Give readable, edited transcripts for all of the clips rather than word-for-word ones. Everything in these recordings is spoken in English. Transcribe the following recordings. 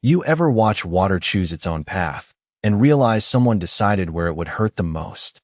You ever watch water choose its own path and realize someone decided where it would hurt them most?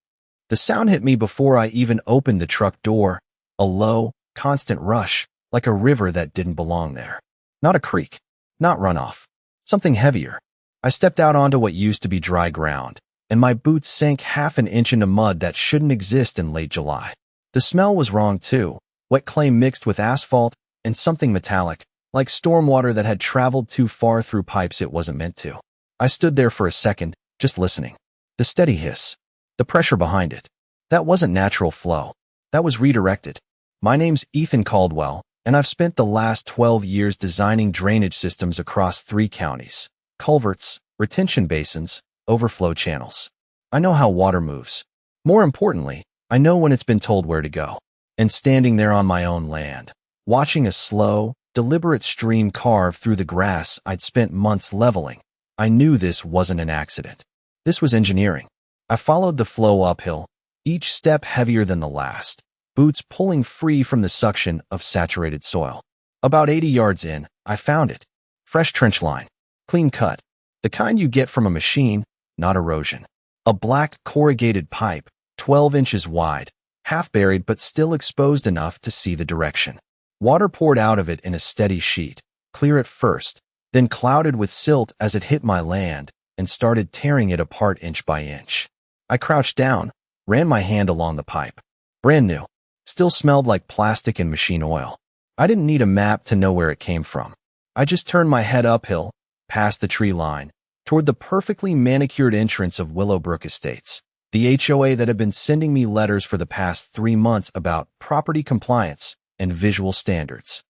The sound hit me before I even opened the truck door, a low, constant rush, like a river that didn't belong there. Not a creek, not runoff, something heavier. I stepped out onto what used to be dry ground, and my boots sank half an inch into mud that shouldn't exist in late July. The smell was wrong too, wet clay mixed with asphalt and something metallic, like stormwater that had traveled too far through pipes it wasn't meant to. I stood there for a second, just listening. The steady hiss, the pressure behind it. That wasn't natural flow. That was redirected. My name's Ethan Caldwell, and I've spent the last 12 years designing drainage systems across 3 counties: culverts, retention basins, overflow channels. I know how water moves. More importantly, I know when it's been told where to go. And standing there on my own land, watching a slow, deliberate stream carve through the grass I'd spent months leveling, I knew this wasn't an accident. This was engineering. I followed the flow uphill, each step heavier than the last, boots pulling free from the suction of saturated soil. About 80 yards in, I found it. Fresh trench line, clean cut, the kind you get from a machine, not erosion. A black corrugated pipe, 12 inches wide, half buried but still exposed enough to see the direction. Water poured out of it in a steady sheet, clear at first, then clouded with silt as it hit my land and started tearing it apart inch by inch. I crouched down, ran my hand along the pipe. Brand new, still smelled like plastic and machine oil. I didn't need a map to know where it came from. I just turned my head uphill, past the tree line, toward the perfectly manicured entrance of Willowbrook Estates, the HOA that had been sending me letters for the past 3 months about property compliance and visual standards.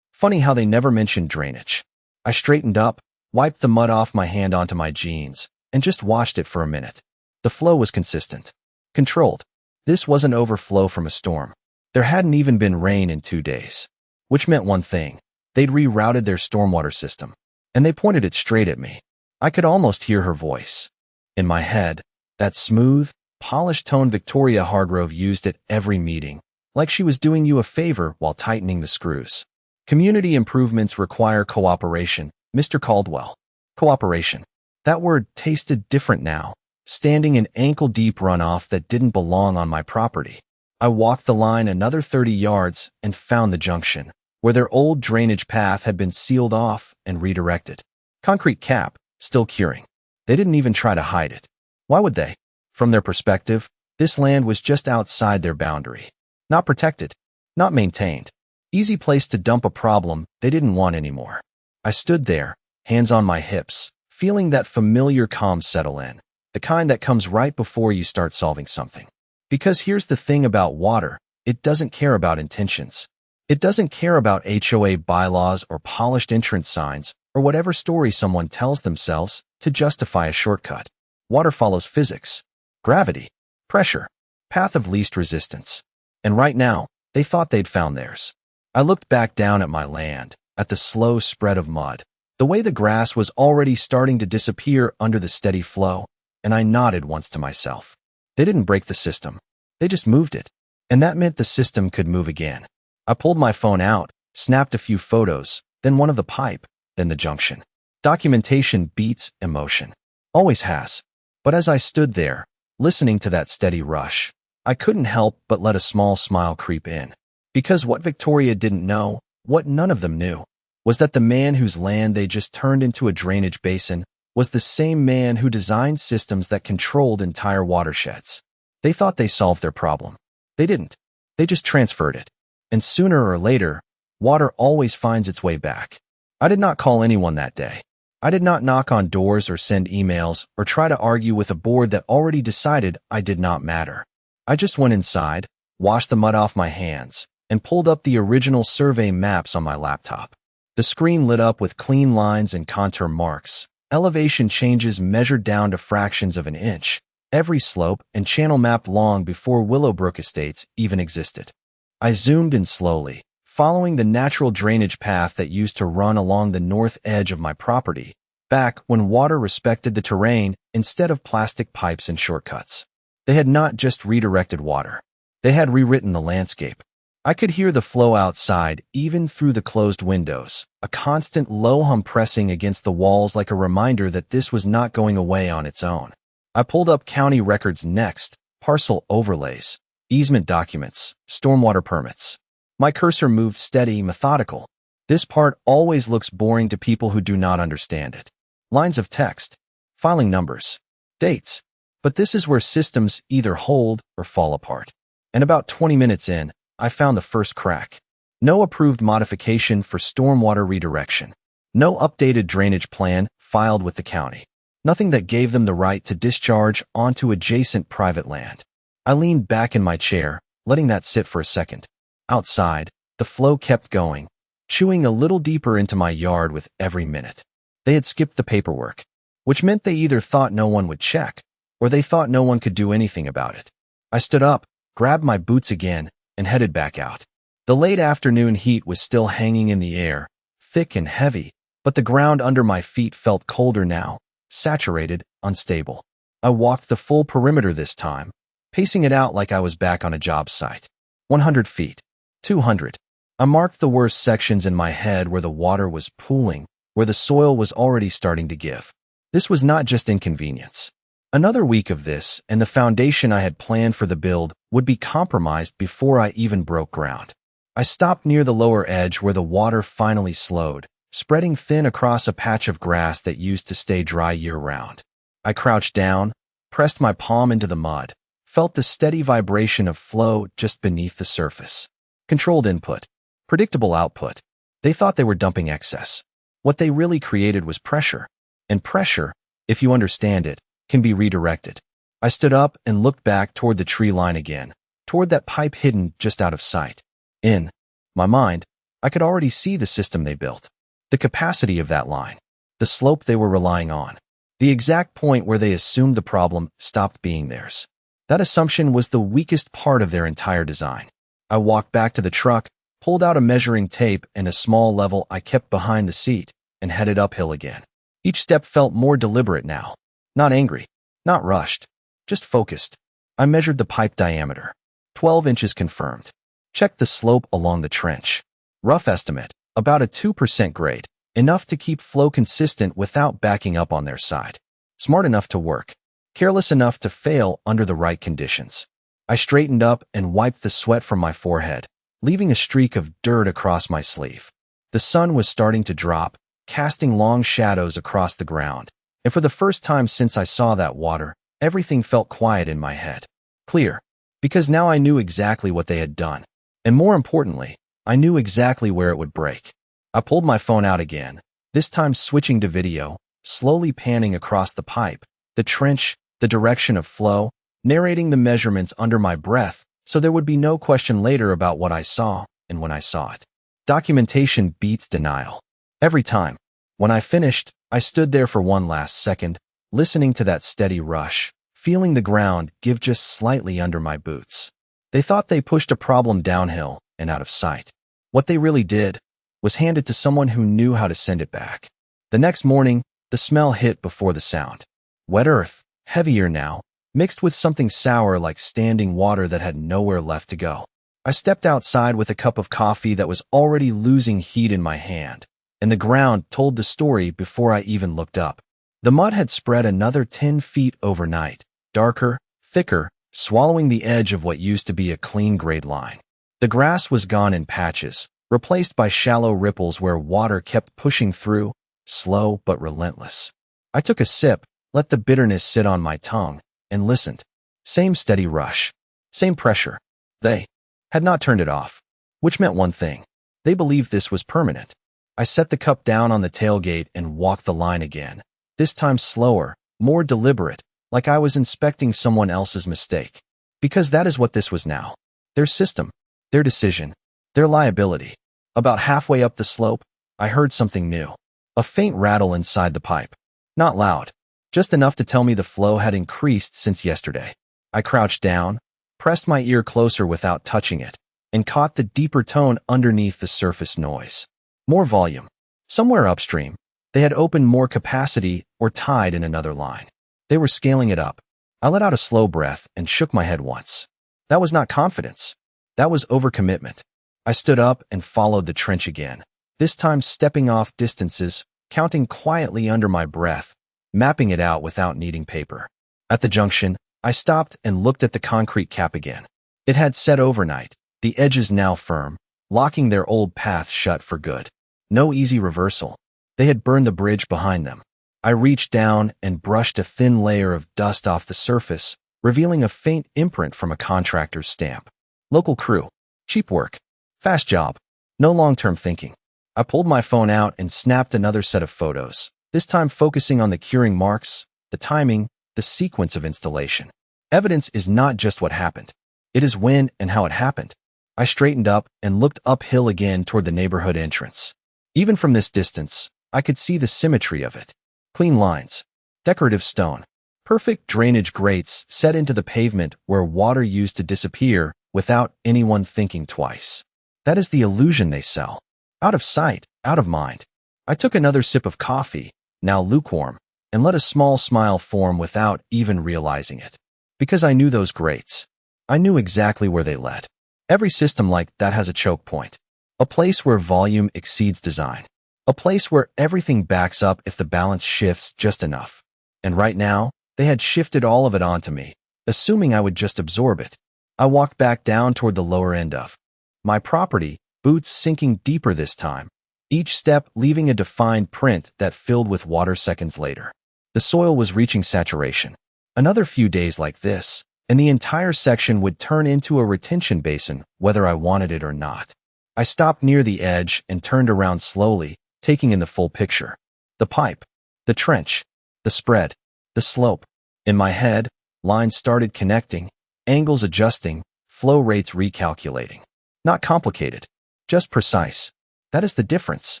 Funny how they never mentioned drainage. I straightened up, wiped the mud off my hand onto my jeans, and just watched it for a minute. The flow was consistent, controlled. This wasn't overflow from a storm. There hadn't even been rain in 2 days, which meant one thing. They'd rerouted their stormwater system, and they pointed it straight at me. I could almost hear her voice. In my head, that smooth, polished tone Victoria Hargrove used at every meeting, like she was doing you a favor while tightening the screws. Community improvements require cooperation, Mr. Caldwell. Cooperation. That word tasted different now, standing in ankle-deep runoff that didn't belong on my property. I walked the line another 30 yards and found the junction, where their old drainage path had been sealed off and redirected. Concrete cap, still curing. They didn't even try to hide it. Why would they? From their perspective, this land was just outside their boundary. Not protected, not maintained. Easy place to dump a problem they didn't want anymore. I stood there, hands on my hips, feeling that familiar calm settle in, the kind that comes right before you start solving something. Because here's the thing about water, it doesn't care about intentions. It doesn't care about HOA bylaws or polished entrance signs or whatever story someone tells themselves to justify a shortcut. Water follows physics, gravity, pressure, path of least resistance. And right now, they thought they'd found theirs. I looked back down at my land, at the slow spread of mud, the way the grass was already starting to disappear under the steady flow, and I nodded once to myself. They didn't break the system. They just moved it. And that meant the system could move again. I pulled my phone out, snapped a few photos, then one of the pipe, then the junction. Documentation beats emotion. Always has. But as I stood there, listening to that steady rush, I couldn't help but let a small smile creep in. Because what Victoria didn't know, what none of them knew, was that the man whose land they just turned into a drainage basin was the same man who designed systems that controlled entire watersheds. They thought they solved their problem. They didn't. They just transferred it. And sooner or later, water always finds its way back. I did not call anyone that day. I did not knock on doors or send emails or try to argue with a board that already decided I did not matter. I just went inside, washed the mud off my hands, and pulled up the original survey maps on my laptop. The screen lit up with clean lines and contour marks, elevation changes measured down to fractions of an inch, every slope and channel mapped long before Willowbrook Estates even existed. I zoomed in slowly, following the natural drainage path that used to run along the north edge of my property, back when water respected the terrain instead of plastic pipes and shortcuts. They had not just redirected water. They had rewritten the landscape. I could hear the flow outside, even through the closed windows, a constant low hum pressing against the walls like a reminder that this was not going away on its own. I pulled up county records next, parcel overlays, easement documents, stormwater permits. My cursor moved steady, methodical. This part always looks boring to people who do not understand it. Lines of text, filing numbers, dates. But this is where systems either hold or fall apart. And about 20 minutes in, I found the first crack. No approved modification for stormwater redirection. No updated drainage plan filed with the county. Nothing that gave them the right to discharge onto adjacent private land. I leaned back in my chair, letting that sit for a second. Outside, the flow kept going, chewing a little deeper into my yard with every minute. They had skipped the paperwork, which meant they either thought no one would check, or they thought no one could do anything about it. I stood up, grabbed my boots again, and headed back out. The late afternoon heat was still hanging in the air, thick and heavy, but the ground under my feet felt colder now, saturated, unstable. I walked the full perimeter this time, pacing it out like I was back on a job site. 100 feet. 200. I marked the worst sections in my head where the water was pooling, where the soil was already starting to give. This was not just inconvenience. Another week of this, and the foundation I had planned for the build would be compromised before I even broke ground. I stopped near the lower edge where the water finally slowed, spreading thin across a patch of grass that used to stay dry year-round. I crouched down, pressed my palm into the mud, felt the steady vibration of flow just beneath the surface. Controlled input, predictable output. They thought they were dumping excess. What they really created was pressure. And pressure, if you understand it, can be redirected. I stood up and looked back toward the tree line again, toward that pipe hidden just out of sight. In my mind, I could already see the system they built, the capacity of that line, the slope they were relying on, the exact point where they assumed the problem stopped being theirs. That assumption was the weakest part of their entire design. I walked back to the truck, pulled out a measuring tape and a small level I kept behind the seat, and headed uphill again. Each step felt more deliberate now. Not angry, not rushed, just focused. I measured the pipe diameter. 12 inches confirmed. Checked the slope along the trench. Rough estimate, about a 2% grade, enough to keep flow consistent without backing up on their side. Smart enough to work, careless enough to fail under the right conditions. I straightened up and wiped the sweat from my forehead, leaving a streak of dirt across my sleeve. The sun was starting to drop, casting long shadows across the ground. And for the first time since I saw that water, everything felt quiet in my head. Clear. Because now I knew exactly what they had done. And more importantly, I knew exactly where it would break. I pulled my phone out again, this time switching to video, slowly panning across the pipe, the trench, the direction of flow, narrating the measurements under my breath so there would be no question later about what I saw and when I saw it. Documentation beats denial. Every time. When I finished, I stood there for one last second, listening to that steady rush, feeling the ground give just slightly under my boots. They thought they pushed a problem downhill and out of sight. What they really did was hand it to someone who knew how to send it back. The next morning, the smell hit before the sound. Wet earth, heavier now, mixed with something sour like standing water that had nowhere left to go. I stepped outside with a cup of coffee that was already losing heat in my hand, and the ground told the story before I even looked up. The mud had spread another 10 feet overnight, darker, thicker, swallowing the edge of what used to be a clean grade line. The grass was gone in patches, replaced by shallow ripples where water kept pushing through, slow but relentless. I took a sip, let the bitterness sit on my tongue, and listened. Same steady rush, same pressure. They had not turned it off, which meant one thing. They believed this was permanent. I set the cup down on the tailgate and walked the line again, this time slower, more deliberate, like I was inspecting someone else's mistake. Because that is what this was now. Their system, their decision, their liability. About halfway up the slope, I heard something new. A faint rattle inside the pipe. Not loud, just enough to tell me the flow had increased since yesterday. I crouched down, pressed my ear closer without touching it, and caught the deeper tone underneath the surface noise. More volume. Somewhere upstream, they had opened more capacity or tied in another line. They were scaling it up. I let out a slow breath and shook my head once. That was not confidence. That was overcommitment. I stood up and followed the trench again, this time stepping off distances, counting quietly under my breath, mapping it out without needing paper. At the junction, I stopped and looked at the concrete cap again. It had set overnight, the edges now firm, locking their old path shut for good. No easy reversal. They had burned the bridge behind them. I reached down and brushed a thin layer of dust off the surface, revealing a faint imprint from a contractor's stamp. Local crew. Cheap work. Fast job. No long-term thinking. I pulled my phone out and snapped another set of photos, this time focusing on the curing marks, the timing, the sequence of installation. Evidence is not just what happened. It is when and how it happened. I straightened up and looked uphill again toward the neighborhood entrance. Even from this distance, I could see the symmetry of it. Clean lines. Decorative stone. Perfect drainage grates set into the pavement where water used to disappear without anyone thinking twice. That is the illusion they sell. Out of sight, out of mind. I took another sip of coffee, now lukewarm, and let a small smile form without even realizing it. Because I knew those grates. I knew exactly where they led. Every system like that has a choke point. A place where volume exceeds design. A place where everything backs up if the balance shifts just enough. And right now, they had shifted all of it onto me, assuming I would just absorb it. I walked back down toward the lower end of my property, boots sinking deeper this time, each step leaving a defined print that filled with water seconds later. The soil was reaching saturation. Another few days like this, and the entire section would turn into a retention basin whether I wanted it or not. I stopped near the edge and turned around slowly, taking in the full picture. The pipe, the trench, the spread, the slope. In my head, lines started connecting, angles adjusting, flow rates recalculating. Not complicated, just precise. That is the difference.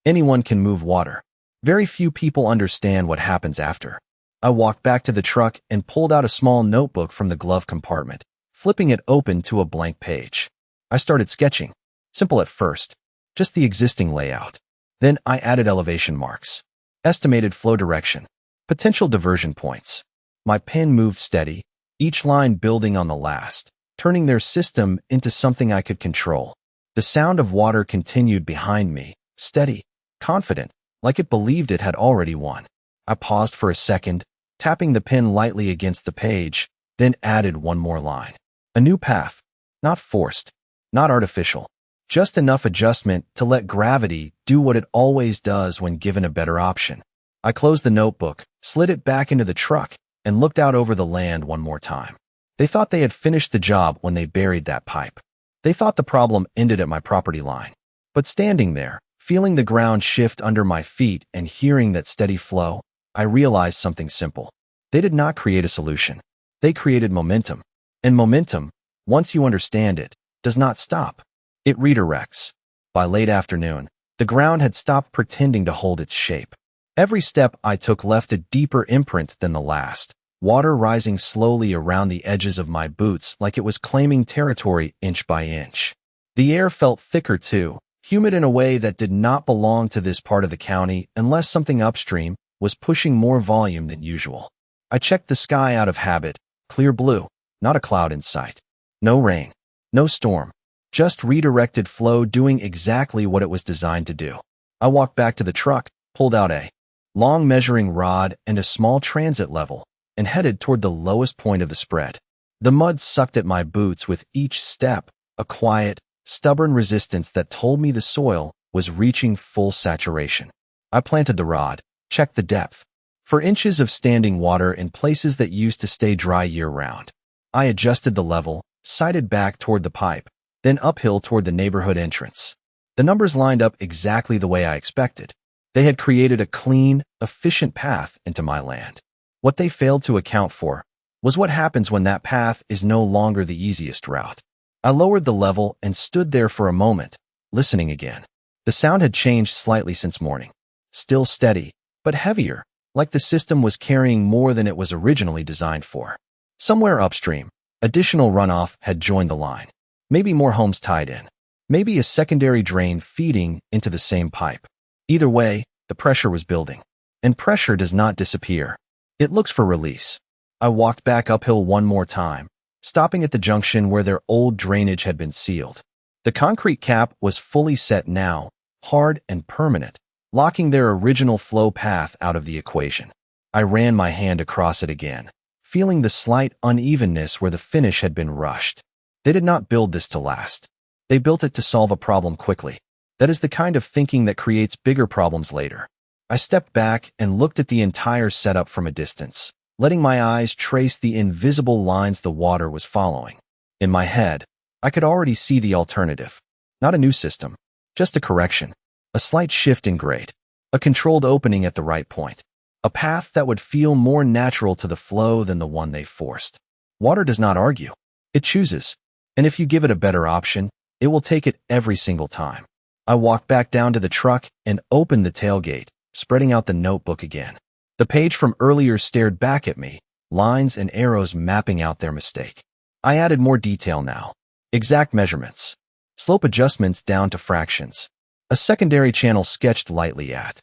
Anyone can move water. Very few people understand what happens after. I walked back to the truck and pulled out a small notebook from the glove compartment, flipping it open to a blank page. I started sketching. Simple at first, just the existing layout. Then I added elevation marks, estimated flow direction, potential diversion points. My pen moved steady, each line building on the last, turning their system into something I could control. The sound of water continued behind me, steady, confident, like it believed it had already won. I paused for a second, tapping the pen lightly against the page, then added one more line. A new path, not forced, not artificial, just enough adjustment to let gravity do what it always does when given a better option. I closed the notebook, slid it back into the truck, and looked out over the land one more time. They thought they had finished the job when they buried that pipe. They thought the problem ended at my property line. But standing there, feeling the ground shift under my feet and hearing that steady flow, I realized something simple. They did not create a solution. They created momentum. And momentum, once you understand it, does not stop. It redirects. By late afternoon, the ground had stopped pretending to hold its shape. Every step I took left a deeper imprint than the last, water rising slowly around the edges of my boots like it was claiming territory inch by inch. The air felt thicker too, humid in a way that did not belong to this part of the county unless something upstream was pushing more volume than usual. I checked the sky out of habit, clear blue, not a cloud in sight. No rain, no storm, just redirected flow doing exactly what it was designed to do. I walked back to the truck, pulled out a long measuring rod and a small transit level, and headed toward the lowest point of the spread. The mud sucked at my boots with each step, a quiet, stubborn resistance that told me the soil was reaching full saturation. I planted the rod, checked the depth. For inches of standing water in places that used to stay dry year-round. I adjusted the level, sighted back toward the pipe, then uphill toward the neighborhood entrance. The numbers lined up exactly the way I expected. They had created a clean, efficient path into my land. What they failed to account for was what happens when that path is no longer the easiest route. I lowered the level and stood there for a moment, listening again. The sound had changed slightly since morning. Still steady, but heavier, like the system was carrying more than it was originally designed for. Somewhere upstream, additional runoff had joined the line. Maybe more homes tied in. Maybe a secondary drain feeding into the same pipe. Either way, the pressure was building. And pressure does not disappear. It looks for release. I walked back uphill one more time, stopping at the junction where their old drainage had been sealed. The concrete cap was fully set now, hard and permanent, locking their original flow path out of the equation. I ran my hand across it again, feeling the slight unevenness where the finish had been rushed. They did not build this to last. They built it to solve a problem quickly. That is the kind of thinking that creates bigger problems later. I stepped back and looked at the entire setup from a distance, letting my eyes trace the invisible lines the water was following. In my head, I could already see the alternative. Not a new system, just a correction, a slight shift in grade, a controlled opening at the right point, a path that would feel more natural to the flow than the one they forced. Water does not argue. It chooses. And if you give it a better option, it will take it every single time. I walked back down to the truck and opened the tailgate, spreading out the notebook again. The page from earlier stared back at me, lines and arrows mapping out their mistake. I added more detail now. Exact measurements. Slope adjustments down to fractions. A secondary channel sketched lightly at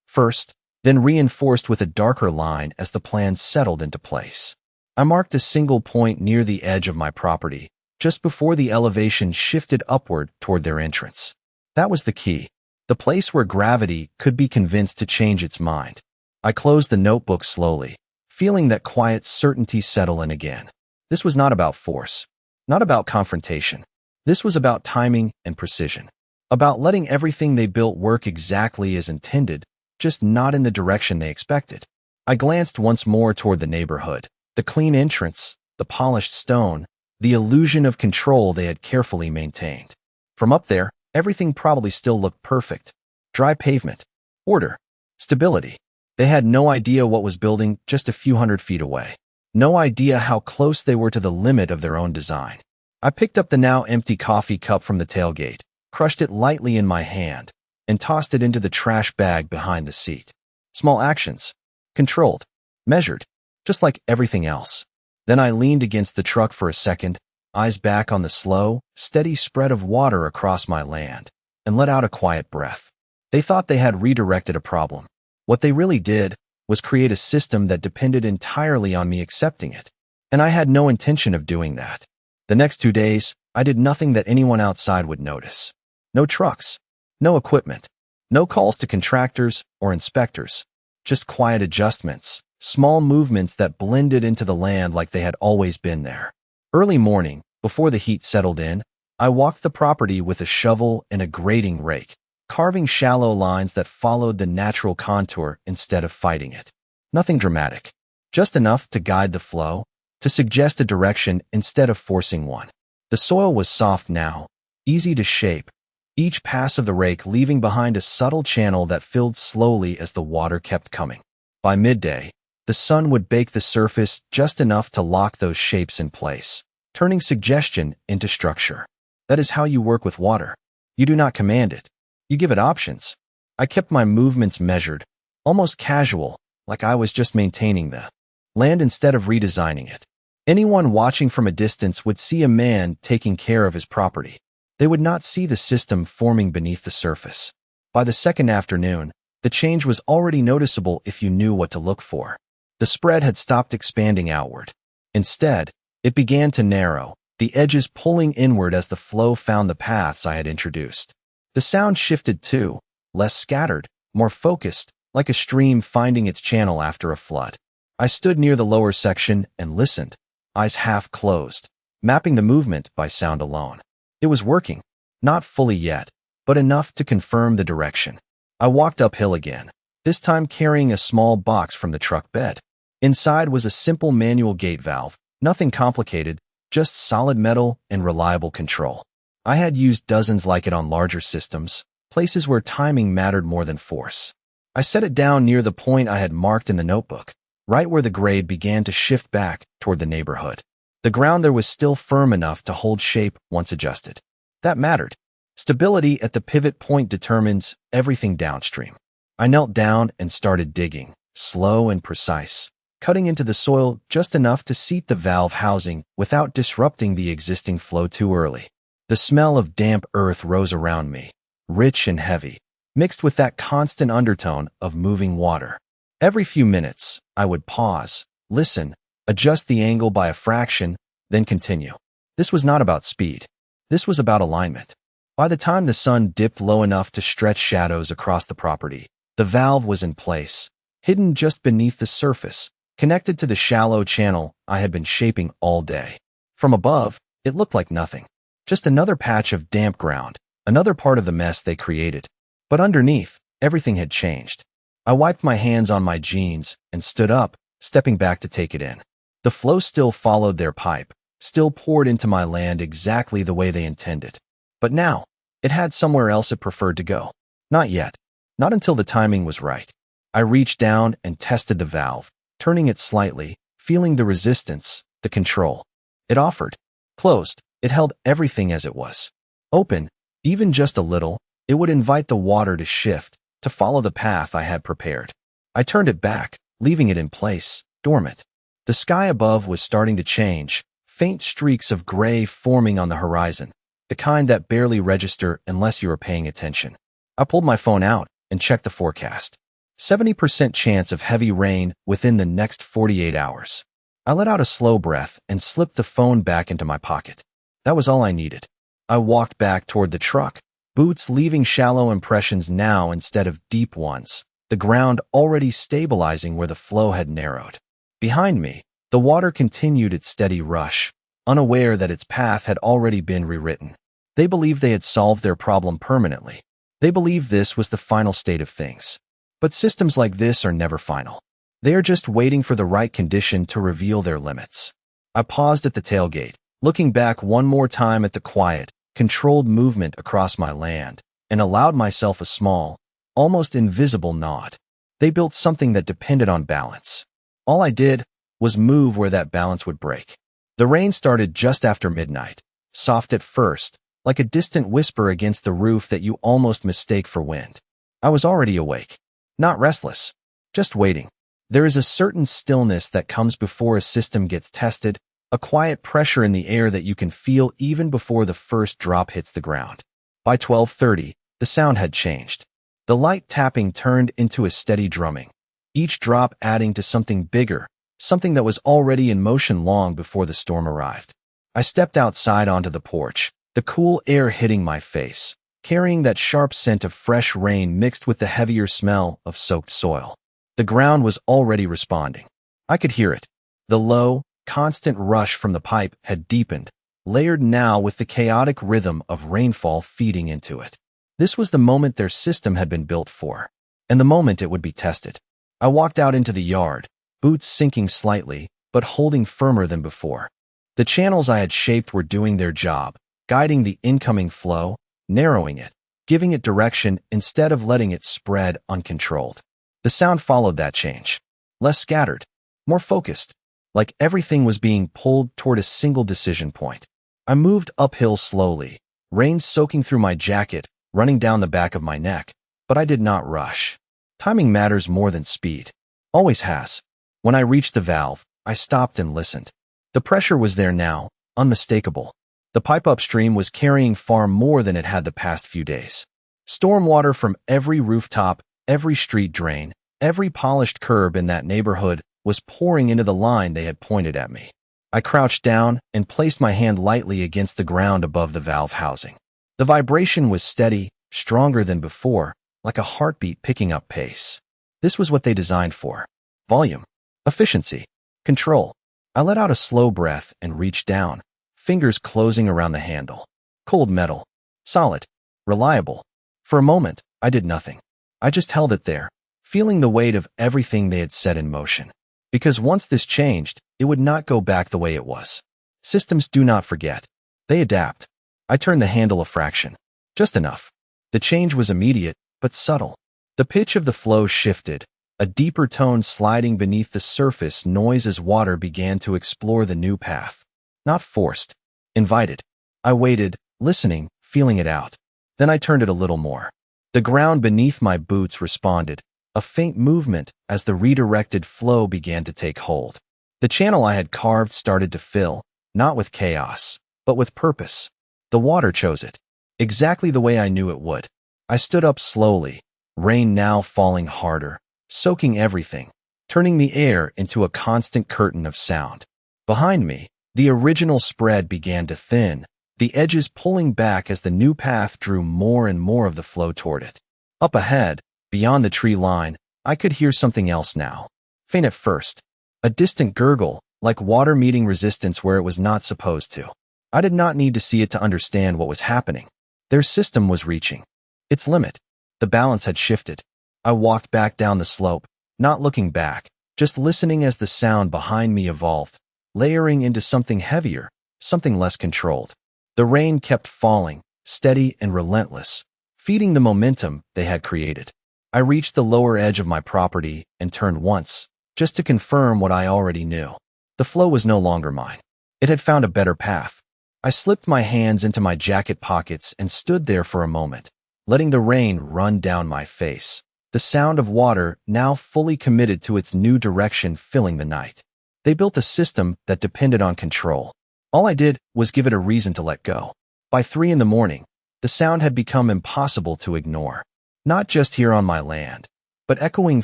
first, then reinforced with a darker line as the plan settled into place. I marked a single point near the edge of my property, just before the elevation shifted upward toward their entrance. That was the key, the place where gravity could be convinced to change its mind. I closed the notebook slowly, feeling that quiet certainty settle in again. This was not about force, not about confrontation. This was about timing and precision, about letting everything they built work exactly as intended, just not in the direction they expected. I glanced once more toward the neighborhood, the clean entrance, the polished stone, the illusion of control they had carefully maintained. From up there, everything probably still looked perfect. Dry pavement, order, stability. They had no idea what was building just a few hundred feet away. No idea how close they were to the limit of their own design. I picked up the now empty coffee cup from the tailgate, crushed it lightly in my hand, and tossed it into the trash bag behind the seat. Small actions. Controlled. Measured. Just like everything else. Then I leaned against the truck for a second, eyes back on the slow, steady spread of water across my land, and let out a quiet breath. They thought they had redirected a problem. What they really did was create a system that depended entirely on me accepting it. And I had no intention of doing that. The next 2 days, I did nothing that anyone outside would notice. No trucks. No equipment. No calls to contractors or inspectors. Just quiet adjustments. Small movements that blended into the land like they had always been there. Early morning, before the heat settled in, I walked the property with a shovel and a grading rake, carving shallow lines that followed the natural contour instead of fighting it. Nothing dramatic, just enough to guide the flow, to suggest a direction instead of forcing one. The soil was soft now, easy to shape, each pass of the rake leaving behind a subtle channel that filled slowly as the water kept coming. By midday, the sun would bake the surface just enough to lock those shapes in place, turning suggestion into structure. That is how you work with water. You do not command it. You give it options. I kept my movements measured, almost casual, like I was just maintaining the land instead of redesigning it. Anyone watching from a distance would see a man taking care of his property. They would not see the system forming beneath the surface. By the second afternoon, the change was already noticeable if you knew what to look for. The spread had stopped expanding outward. Instead, it began to narrow, the edges pulling inward as the flow found the paths I had introduced. The sound shifted too, less scattered, more focused, like a stream finding its channel after a flood. I stood near the lower section and listened, eyes half closed, mapping the movement by sound alone. It was working, not fully yet, but enough to confirm the direction. I walked uphill again, this time carrying a small box from the truck bed. Inside was a simple manual gate valve, nothing complicated, just solid metal and reliable control. I had used dozens like it on larger systems, places where timing mattered more than force. I set it down near the point I had marked in the notebook, right where the grade began to shift back toward the neighborhood. The ground there was still firm enough to hold shape once adjusted. That mattered. Stability at the pivot point determines everything downstream. I knelt down and started digging, slow and precise, cutting into the soil just enough to seat the valve housing without disrupting the existing flow too early. The smell of damp earth rose around me, rich and heavy, mixed with that constant undertone of moving water. Every few minutes, I would pause, listen, adjust the angle by a fraction, then continue. This was not about speed. This was about alignment. By the time the sun dipped low enough to stretch shadows across the property, the valve was in place, hidden just beneath the surface, connected to the shallow channel I had been shaping all day. From above, it looked like nothing. Just another patch of damp ground, another part of the mess they created. But underneath, everything had changed. I wiped my hands on my jeans and stood up, stepping back to take it in. The flow still followed their pipe, still poured into my land exactly the way they intended. But now, it had somewhere else it preferred to go. Not yet. Not until the timing was right. I reached down and tested the valve, turning it slightly, feeling the resistance, the control. It offered. Closed, it held everything as it was. Open, even just a little, it would invite the water to shift, to follow the path I had prepared. I turned it back, leaving it in place, dormant. The sky above was starting to change, faint streaks of gray forming on the horizon, the kind that barely register unless you are paying attention. I pulled my phone out and checked the forecast. 70% chance of heavy rain within the next 48 hours. I let out a slow breath and slipped the phone back into my pocket. That was all I needed. I walked back toward the truck, boots leaving shallow impressions now instead of deep ones, the ground already stabilizing where the flow had narrowed. Behind me, the water continued its steady rush, unaware that its path had already been rewritten. They believed they had solved their problem permanently. They believed this was the final state of things. But systems like this are never final. They are just waiting for the right condition to reveal their limits. I paused at the tailgate, looking back one more time at the quiet, controlled movement across my land, and allowed myself a small, almost invisible nod. They built something that depended on balance. All I did was move where that balance would break. The rain started just after midnight, soft at first, like a distant whisper against the roof that you almost mistake for wind. I was already awake, not restless, just waiting. There is a certain stillness that comes before a system gets tested, a quiet pressure in the air that you can feel even before the first drop hits the ground. By 12:30, the sound had changed. The light tapping turned into a steady drumming, each drop adding to something bigger, something that was already in motion long before the storm arrived. I stepped outside onto the porch, the cool air hitting my face, carrying that sharp scent of fresh rain mixed with the heavier smell of soaked soil. The ground was already responding. I could hear it. The low, constant rush from the pipe had deepened, layered now with the chaotic rhythm of rainfall feeding into it. This was the moment their system had been built for, and the moment it would be tested. I walked out into the yard, boots sinking slightly, but holding firmer than before. The channels I had shaped were doing their job, guiding the incoming flow, narrowing it, giving it direction instead of letting it spread uncontrolled. The sound followed that change. Less scattered, more focused, like everything was being pulled toward a single decision point. I moved uphill slowly, rain soaking through my jacket, running down the back of my neck, but I did not rush. Timing matters more than speed. Always has. When I reached the valve, I stopped and listened. The pressure was there now, unmistakable. The pipe upstream was carrying far more than it had the past few days. Stormwater from every rooftop, every street drain, every polished curb in that neighborhood was pouring into the line they had pointed at me. I crouched down and placed my hand lightly against the ground above the valve housing. The vibration was steady, stronger than before, like a heartbeat picking up pace. This was what they designed for. Volume, efficiency, control. I let out a slow breath and reached down, fingers closing around the handle. Cold metal. Solid. Reliable. For a moment, I did nothing. I just held it there, feeling the weight of everything they had set in motion. Because once this changed, it would not go back the way it was. Systems do not forget. They adapt. I turned the handle a fraction. Just enough. The change was immediate, but subtle. The pitch of the flow shifted, a deeper tone sliding beneath the surface noise as water began to explore the new path. Not forced. Invited. I waited, listening, feeling it out. Then I turned it a little more. The ground beneath my boots responded, a faint movement as the redirected flow began to take hold. The channel I had carved started to fill, not with chaos, but with purpose. The water chose it, exactly the way I knew it would. I stood up slowly, rain now falling harder, soaking everything, turning the air into a constant curtain of sound. Behind me, the original spread began to thin, the edges pulling back as the new path drew more and more of the flow toward it. Up ahead, beyond the tree line, I could hear something else now. Faint at first. A distant gurgle, like water meeting resistance where it was not supposed to. I did not need to see it to understand what was happening. Their system was reaching its limit. The balance had shifted. I walked back down the slope, not looking back, just listening as the sound behind me evolved, layering into something heavier, something less controlled. The rain kept falling, steady and relentless, feeding the momentum they had created. I reached the lower edge of my property and turned once, just to confirm what I already knew. The flow was no longer mine. It had found a better path. I slipped my hands into my jacket pockets and stood there for a moment, letting the rain run down my face, the sound of water now fully committed to its new direction filling the night. They built a system that depended on control. All I did was give it a reason to let go. By 3 in the morning, the sound had become impossible to ignore. Not just here on my land, but echoing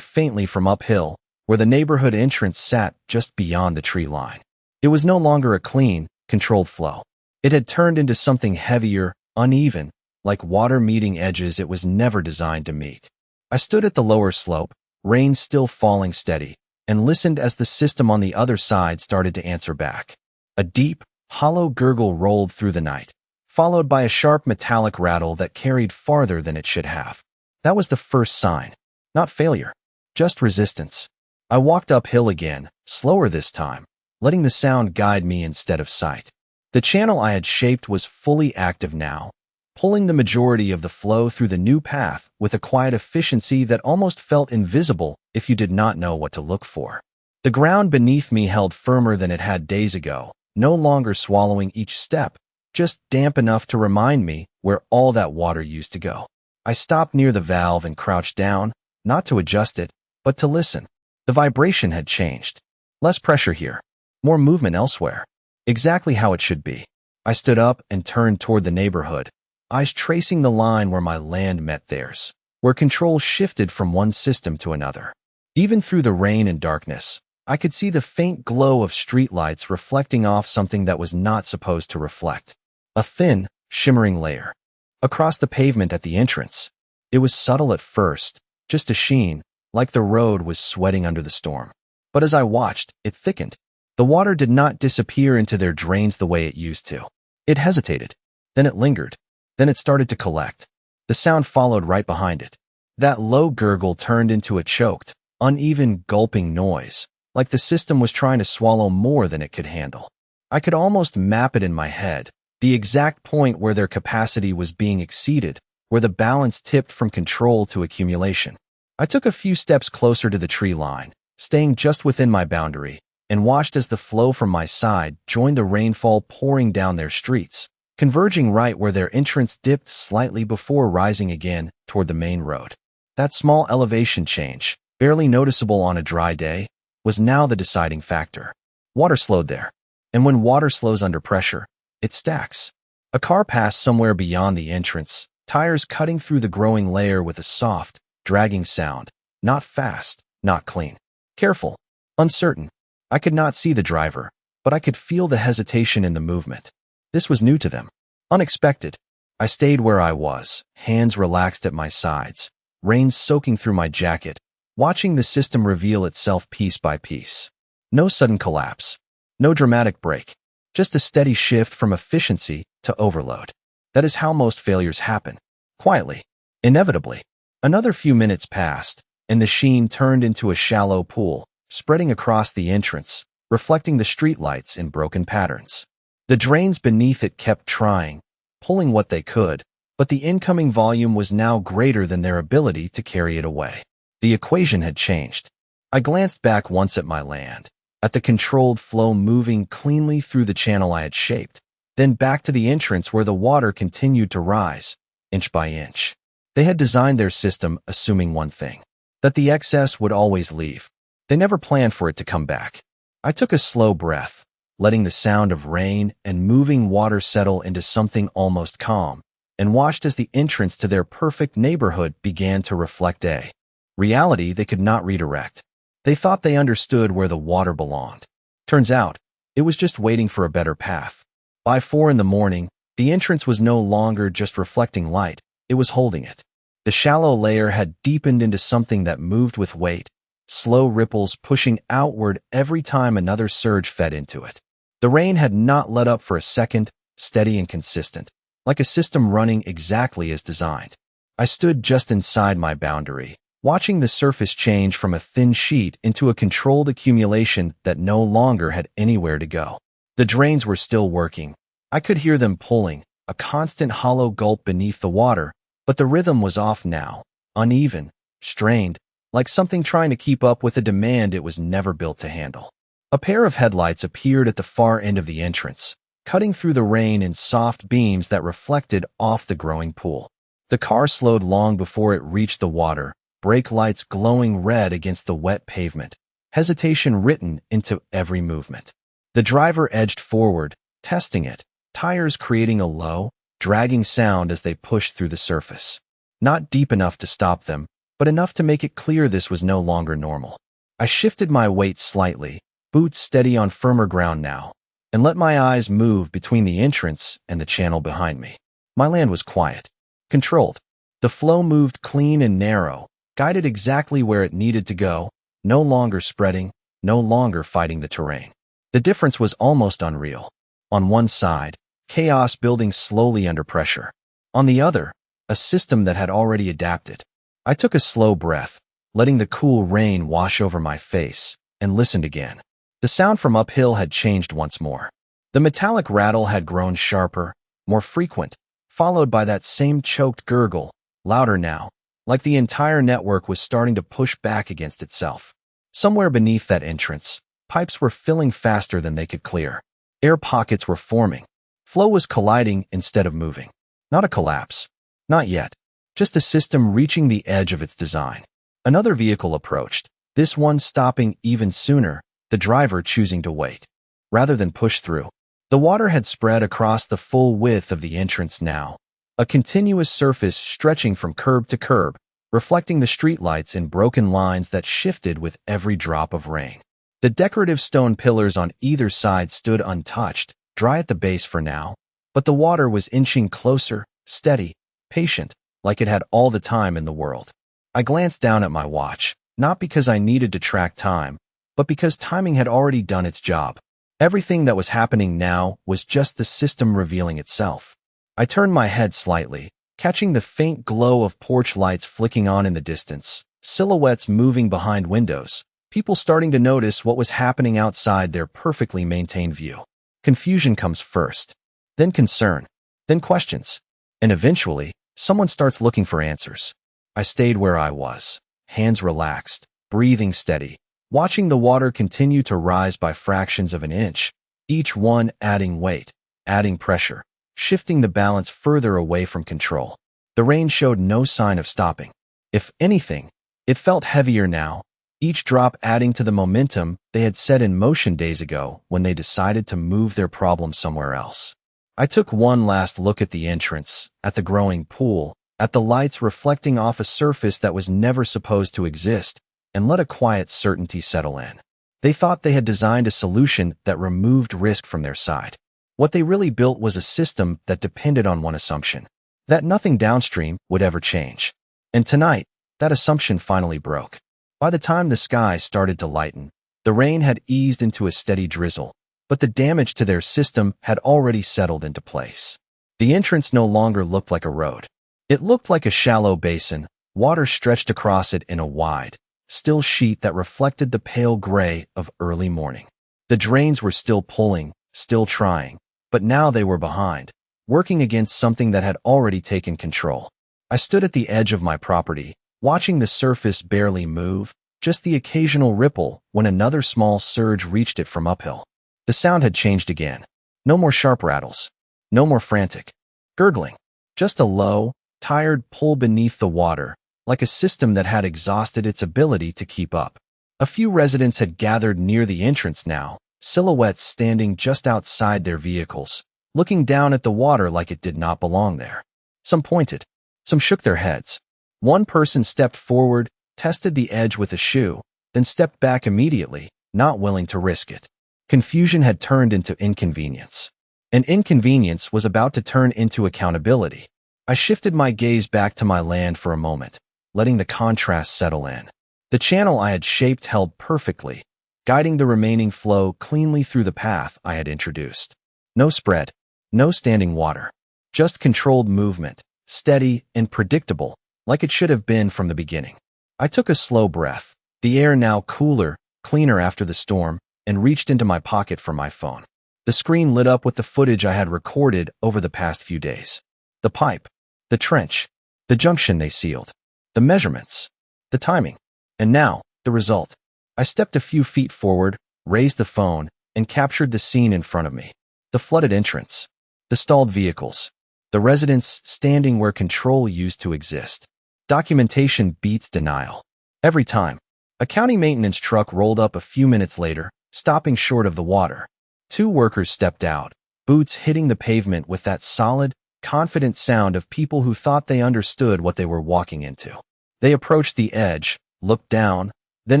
faintly from uphill, where the neighborhood entrance sat just beyond the tree line. It was no longer a clean, controlled flow. It had turned into something heavier, uneven, like water meeting edges it was never designed to meet. I stood at the lower slope, rain still falling steady, and listened as the system on the other side started to answer back. A deep, hollow gurgle rolled through the night, followed by a sharp metallic rattle that carried farther than it should have. That was the first sign. Not failure, just resistance. I walked uphill again, slower this time, letting the sound guide me instead of sight. The channel I had shaped was fully active now, pulling the majority of the flow through the new path with a quiet efficiency that almost felt invisible if you did not know what to look for. The ground beneath me held firmer than it had days ago, no longer swallowing each step, just damp enough to remind me where all that water used to go. I stopped near the valve and crouched down, not to adjust it, but to listen. The vibration had changed. Less pressure here, more movement elsewhere. Exactly how it should be. I stood up and turned toward the neighborhood, eyes tracing the line where my land met theirs, where control shifted from one system to another. Even through the rain and darkness, I could see the faint glow of streetlights reflecting off something that was not supposed to reflect. A thin, shimmering layer. Across the pavement at the entrance. It was subtle at first, just a sheen, like the road was sweating under the storm. But as I watched, it thickened. The water did not disappear into their drains the way it used to. It hesitated. Then it lingered. Then it started to collect. The sound followed right behind it. That low gurgle turned into a choked, uneven gulping noise, like the system was trying to swallow more than it could handle. I could almost map it in my head, the exact point where their capacity was being exceeded, where the balance tipped from control to accumulation. I took a few steps closer to the tree line, staying just within my boundary, and watched as the flow from my side joined the rainfall pouring down their streets, converging right where their entrance dipped slightly before rising again toward the main road. That small elevation change, barely noticeable on a dry day, was now the deciding factor. Water slowed there, and when water slows under pressure, it stacks. A car passed somewhere beyond the entrance, tires cutting through the growing layer with a soft, dragging sound, not fast, not clean. Careful, uncertain. I could not see the driver, but I could feel the hesitation in the movement. This was new to them. Unexpected. I stayed where I was, hands relaxed at my sides, rain soaking through my jacket, watching the system reveal itself piece by piece. No sudden collapse. No dramatic break. Just a steady shift from efficiency to overload. That is how most failures happen. Quietly. Inevitably. Another few minutes passed, and the sheen turned into a shallow pool, spreading across the entrance, reflecting the streetlights in broken patterns. The drains beneath it kept trying, pulling what they could, but the incoming volume was now greater than their ability to carry it away. The equation had changed. I glanced back once at my land, at the controlled flow moving cleanly through the channel I had shaped, then back to the entrance where the water continued to rise, inch by inch. They had designed their system assuming one thing, that the excess would always leave. They never planned for it to come back. I took a slow breath, letting the sound of rain and moving water settle into something almost calm, and watched as the entrance to their perfect neighborhood began to reflect a reality they could not redirect. They thought they understood where the water belonged. Turns out, it was just waiting for a better path. By 4 in the morning, The entrance was no longer just reflecting light, it was holding it. The shallow layer had deepened into something that moved with weight, slow ripples pushing outward every time another surge fed into it. The rain had not let up for a second, steady and consistent, like a system running exactly as designed. I stood just inside my boundary, watching the surface change from a thin sheet into a controlled accumulation that no longer had anywhere to go. The drains were still working. I could hear them pulling, a constant hollow gulp beneath the water, but the rhythm was off now, uneven, strained, like something trying to keep up with a demand it was never built to handle. A pair of headlights appeared at the far end of the entrance, cutting through the rain in soft beams that reflected off the growing pool. The car slowed long before it reached the water, brake lights glowing red against the wet pavement, hesitation written into every movement. The driver edged forward, testing it, tires creating a low, dragging sound as they pushed through the surface. Not deep enough to stop them, but enough to make it clear this was no longer normal. I shifted my weight slightly, boots steady on firmer ground now, and let my eyes move between the entrance and the channel behind me. My land was quiet, controlled. The flow moved clean and narrow, guided exactly where it needed to go, no longer spreading, no longer fighting the terrain. The difference was almost unreal. On one side, chaos building slowly under pressure. On the other, a system that had already adapted. I took a slow breath, letting the cool rain wash over my face, and listened again. The sound from uphill had changed once more. The metallic rattle had grown sharper, more frequent, followed by that same choked gurgle, louder now, like the entire network was starting to push back against itself. Somewhere beneath that entrance, pipes were filling faster than they could clear. Air pockets were forming. Flow was colliding instead of moving. Not a collapse. Not yet. Just a system reaching the edge of its design. Another vehicle approached, this one stopping even sooner, the driver choosing to wait, rather than push through. The water had spread across the full width of the entrance now, a continuous surface stretching from curb to curb, reflecting the streetlights in broken lines that shifted with every drop of rain. The decorative stone pillars on either side stood untouched, dry at the base for now, but the water was inching closer, steady, patient, like it had all the time in the world. I glanced down at my watch, not because I needed to track time, but because timing had already done its job. Everything that was happening now was just the system revealing itself. I turned my head slightly, catching the faint glow of porch lights flicking on in the distance, silhouettes moving behind windows, people starting to notice what was happening outside their perfectly maintained view. Confusion comes first, then concern, then questions, and eventually, someone starts looking for answers. I stayed where I was, hands relaxed, breathing steady, watching the water continue to rise by fractions of an inch, each one adding weight, adding pressure, shifting the balance further away from control. The rain showed no sign of stopping. If anything, it felt heavier now, each drop adding to the momentum they had set in motion days ago when they decided to move their problem somewhere else. I took one last look at the entrance, at the growing pool, at the lights reflecting off a surface that was never supposed to exist, and let a quiet certainty settle in. They thought they had designed a solution that removed risk from their side. What they really built was a system that depended on one assumption, that nothing downstream would ever change. And tonight, that assumption finally broke. By the time the sky started to lighten, the rain had eased into a steady drizzle, but the damage to their system had already settled into place. The entrance no longer looked like a road. It looked like a shallow basin, water stretched across it in a wide, still sheet that reflected the pale gray of early morning. The drains were still pulling, still trying, but now they were behind, working against something that had already taken control. I stood at the edge of my property, watching the surface barely move, just the occasional ripple when another small surge reached it from uphill. The sound had changed again. No more sharp rattles. No more frantic gurgling. Just a low, tired pull beneath the water, like a system that had exhausted its ability to keep up. A few residents had gathered near the entrance now, silhouettes standing just outside their vehicles, looking down at the water like it did not belong there. Some pointed. Some shook their heads. One person stepped forward, tested the edge with a shoe, then stepped back immediately, not willing to risk it. Confusion had turned into inconvenience. An inconvenience was about to turn into accountability. I shifted my gaze back to my land for a moment, letting the contrast settle in. The channel I had shaped held perfectly, guiding the remaining flow cleanly through the path I had introduced. No spread, no standing water, just controlled movement, steady and predictable, like it should have been from the beginning. I took a slow breath, the air now cooler, cleaner after the storm, and reached into my pocket for my phone. The screen lit up with the footage I had recorded over the past few days. The pipe, the trench, the junction they sealed, the measurements, the timing, and now, the result. I stepped a few feet forward, raised the phone, and captured the scene in front of me. The flooded entrance, the stalled vehicles, the residents standing where control used to exist. Documentation beats denial. Every time. A county maintenance truck rolled up a few minutes later, stopping short of the water. 2 workers stepped out, boots hitting the pavement with that solid, confident sound of people who thought they understood what they were walking into. They approached the edge, looked down, then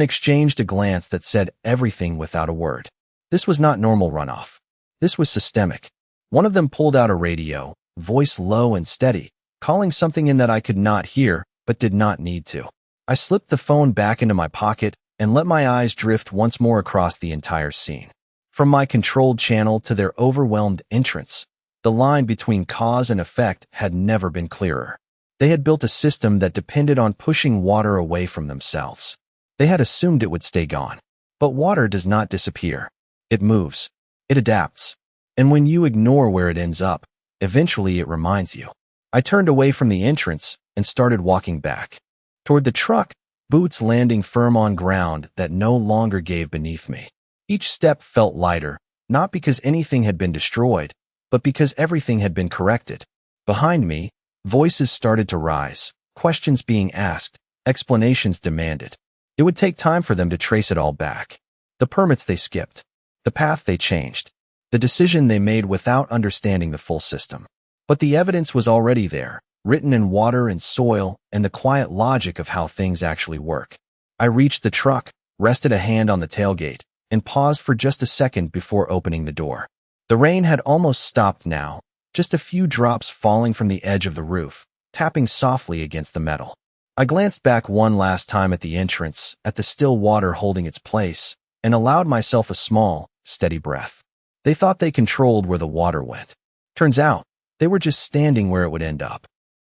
exchanged a glance that said everything without a word. This was not normal runoff. This was systemic. One of them pulled out a radio, voice low and steady, calling something in that I could not hear, but did not need to. I slipped the phone back into my pocket and let my eyes drift once more across the entire scene. From my controlled channel to their overwhelmed entrance, the line between cause and effect had never been clearer. They had built a system that depended on pushing water away from themselves. They had assumed it would stay gone. But water does not disappear. It moves. It adapts. And when you ignore where it ends up, eventually it reminds you. I turned away from the entrance and started walking back. Toward the truck, boots landing firm on ground that no longer gave beneath me. Each step felt lighter, not because anything had been destroyed, but because everything had been corrected. Behind me, voices started to rise, questions being asked, explanations demanded. It would take time for them to trace it all back. The permits they skipped, the path they changed, the decision they made without understanding the full system. But the evidence was already there, written in water and soil and the quiet logic of how things actually work. I reached the truck, rested a hand on the tailgate, and paused for just a second before opening the door. The rain had almost stopped now, just a few drops falling from the edge of the roof, tapping softly against the metal. I glanced back one last time at the entrance, at the still water holding its place, and allowed myself a small, steady breath. They thought they controlled where the water went. Turns out, they were just standing where it would end up.